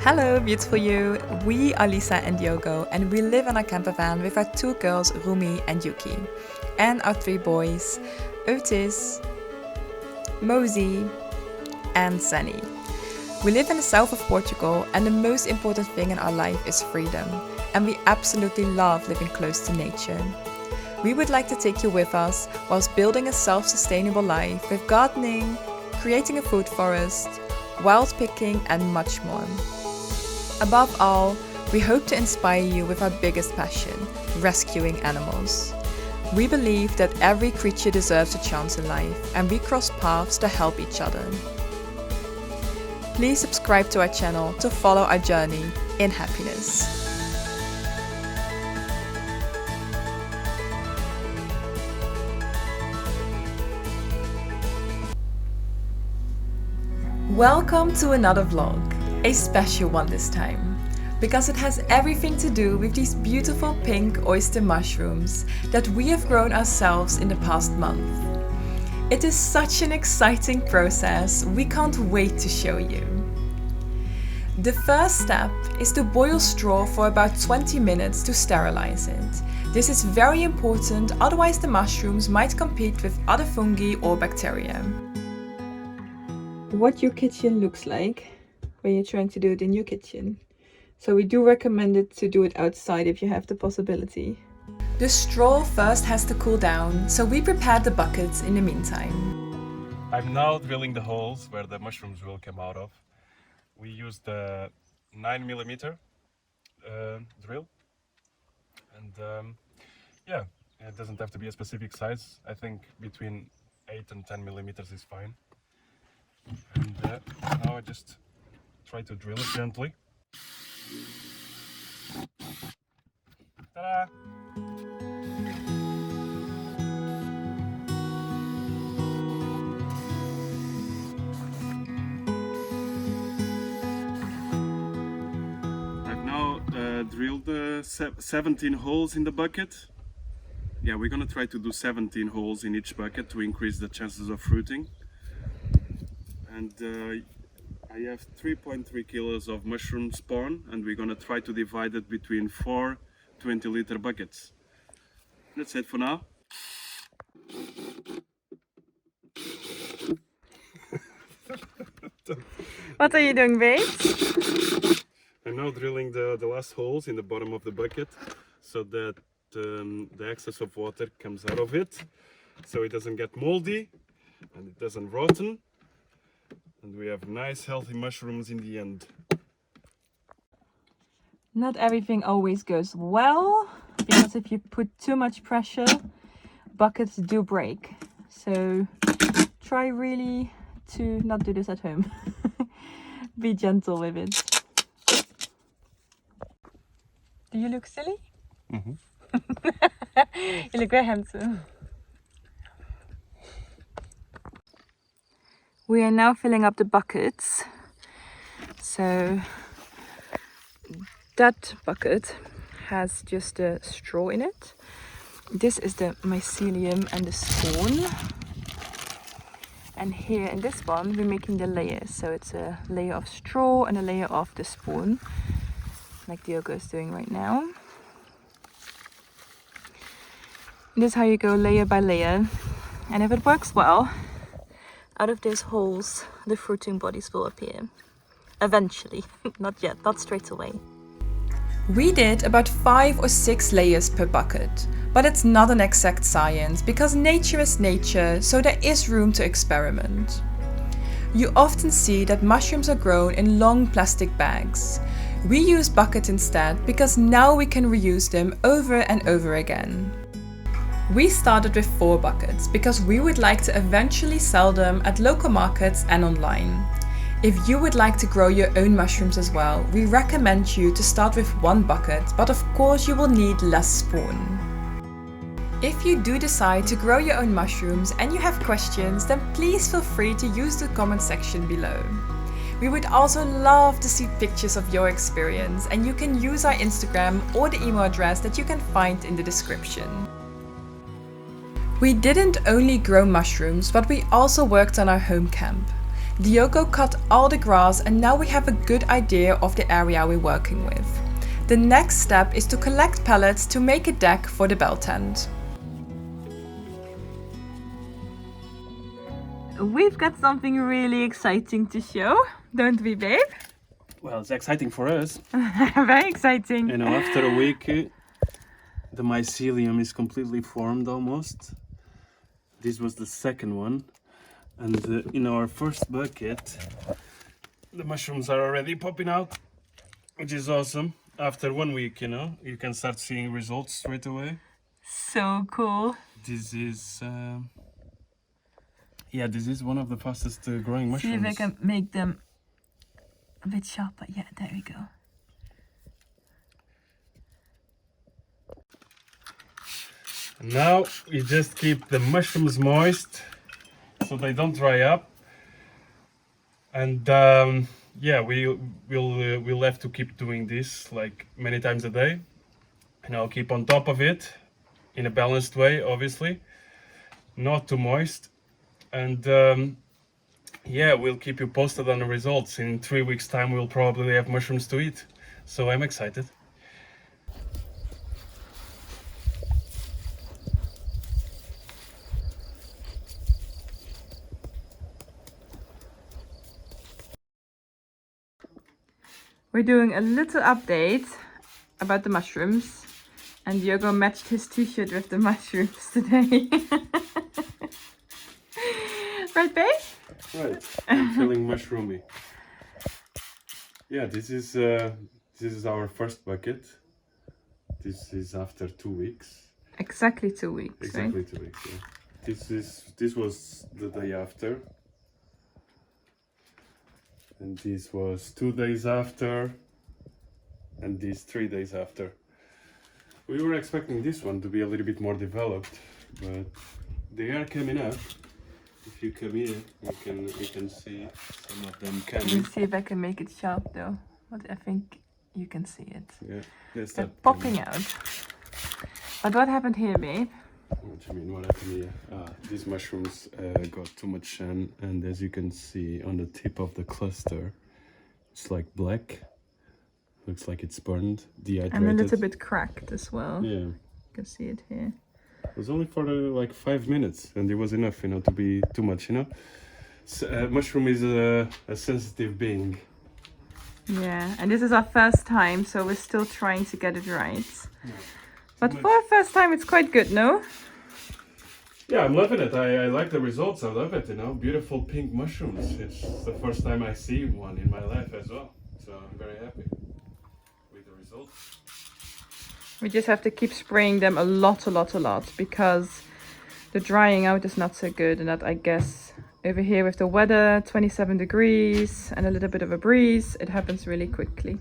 Hello, beautiful you! We are Lisa and Diogo, and we live in a camper van with our 2 girls, Rumi and Yuki, and our 3 boys, Otis, Mosey, and Sunny. We live in the south of Portugal, and the most important thing in our life is freedom, and we absolutely love living close to nature. We would like to take you with us whilst building a self-sustainable life with gardening, creating a food forest, wild picking, and much more. Above all, we hope to inspire you with our biggest passion, rescuing animals. We believe that every creature deserves a chance in life, and we cross paths to help each other. Please subscribe to our channel to follow our journey in happiness. Welcome to another vlog, a special one this time, because it has everything to do with these beautiful pink oyster mushrooms that we have grown ourselves in the past month. It is such an exciting process, we can't wait to show you. The first step is to boil straw for about 20 minutes to sterilize it. This is very important, otherwise the mushrooms might compete with other fungi or bacteria. What your kitchen looks like when you're trying to do it in your kitchen. So we do recommend it to do it outside if you have the possibility. The straw first has to cool down, so we prepared the buckets in the meantime. I'm now drilling the holes where the mushrooms will come out of. We used the 9mm drill, and yeah, it doesn't have to be a specific size. I think between 8 and 10mm is fine. And now I just try to drill it gently. Ta-da! I've now drilled 17 holes in the bucket. Yeah, we're gonna try to do 17 holes in each bucket to increase the chances of fruiting. And I have 3.3 kilos of mushroom spawn, and we're gonna try to divide it between 4 20-liter buckets. That's it for now. What are you doing, babe? I'm now drilling the last holes in the bottom of the bucket so that the excess of water comes out of it, so it doesn't get moldy and it doesn't rotten. And we have nice healthy mushrooms in the end. Not everything always goes well, because if you put too much pressure, buckets do break. So try really to not do this at home. Be gentle with it. Do you look silly? Mm-hmm. You look very handsome. We are now filling up the buckets. So that bucket has just a straw in it. This is the mycelium and the spawn. And here in this one we're making the layers. So it's a layer of straw and a layer of the spawn, like Diogo is doing right now. And this is how you go layer by layer. And if it works well, out of these holes, the fruiting bodies will appear. Eventually, not yet, not straight away. We did about 5 or 6 layers per bucket, but it's not an exact science because nature is nature, so there is room to experiment. You often see that mushrooms are grown in long plastic bags. We use buckets instead because now we can reuse them over and over again. We started with 4 buckets because we would like to eventually sell them at local markets and online. If you would like to grow your own mushrooms as well, we recommend you to start with 1 bucket, but of course you will need less spawn. If you do decide to grow your own mushrooms and you have questions, then please feel free to use the comment section below. We would also love to see pictures of your experience, and you can use our Instagram or the email address that you can find in the description. We didn't only grow mushrooms, but we also worked on our home camp. Diogo cut all the grass and now we have a good idea of the area we're working with. The next step is to collect pallets to make a deck for the bell tent. We've got something really exciting to show, don't we, babe? Well, it's exciting for us. Very exciting. You know, after a week, the mycelium is completely formed almost. This was the second one. And in our first bucket, the mushrooms are already popping out, which is awesome. After 1 week, you know, you can start seeing results straight away. So cool. This is, yeah, this is one of the fastest growing mushrooms. See if I can make them a bit sharper. Yeah, there we go. And now you just keep the mushrooms moist so they don't dry up. And yeah, we'll have to keep doing this like many times a day. And I'll keep on top of it in a balanced way, obviously, not too moist. And yeah, we'll keep you posted on the results. In 3 weeks' time, we'll probably have mushrooms to eat. So I'm excited. We're doing a little update about the mushrooms. And Diogo matched his t-shirt with the mushrooms today. Right, babe? Right, I'm feeling mushroomy. Yeah, this is our first bucket. This is after 2 weeks. Exactly 2 weeks, Exactly right? 2 weeks. Yeah. This was the day after, and this was 2 days after, and this 3 days after. We were expecting this one to be a little bit more developed, but they are coming up. If you come here, you can see some of them Let me coming. see if I can make it sharp though. But I think you can see it. Yeah, there's They're that popping out. But what happened here, babe? What do you mean? What happened here? These mushrooms got too much sun, and as you can see on the tip of the cluster, it's like black. Looks like it's burned, dehydrated. And a little bit cracked as well. Yeah. You can see it here. It was only for like 5 minutes, and it was enough, you know, to be too much, you know. So, mushroom is a sensitive being. Yeah, and this is our first time, so we're still trying to get it right. Yeah. But for our first time, it's quite good, no? Yeah, I'm loving it. I like the results. I love it, you know. Beautiful pink mushrooms. It's the first time I see one in my life as well. So I'm very happy with the results. We just have to keep spraying them a lot, because the drying out is not so good. And that, I guess, over here with the weather, 27 degrees and a little bit of a breeze, it happens really quickly.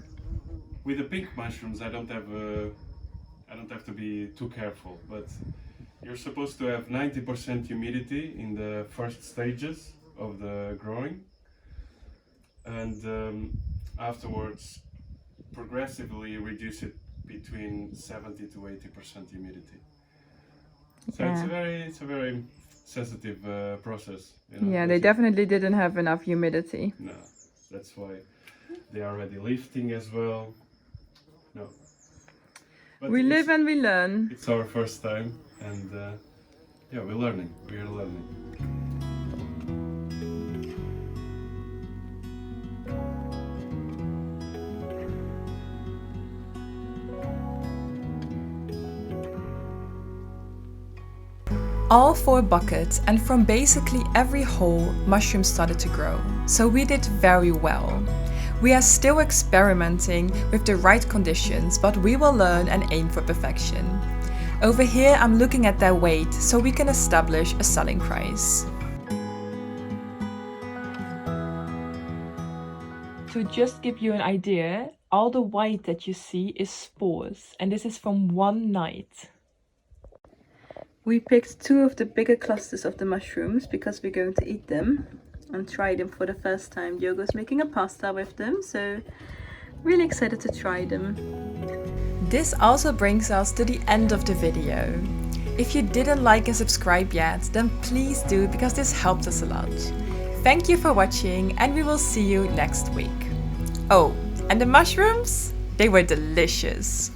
With the pink mushrooms, I don't have to be too careful, but you're supposed to have 90% humidity in the first stages of the growing, and afterwards progressively reduce it between 70 to 80% humidity. So Yeah. it's a very sensitive process. You know, Yeah, they definitely didn't have enough humidity. No, that's why they are already lifting as well. No. But We live and we learn. it's our first time, and yeah, we're learning. We are learning. All 4 buckets, and from basically every hole, mushrooms started to grow. So we did very well. We are still experimenting with the right conditions, but we will learn and aim for perfection. Over here I'm looking at their weight so we can establish a selling price. To just give you an idea, all the white that you see is spores, and this is from one night. We picked 2 of the bigger clusters of the mushrooms because we're going to eat them and try them for the first time. Diogo's making a pasta with them, so really excited to try them. This also brings us to the end of the video. If you didn't like and subscribe yet, then please do, because this helps us a lot. Thank you for watching, and we will see you next week. Oh, and the mushrooms? They were delicious.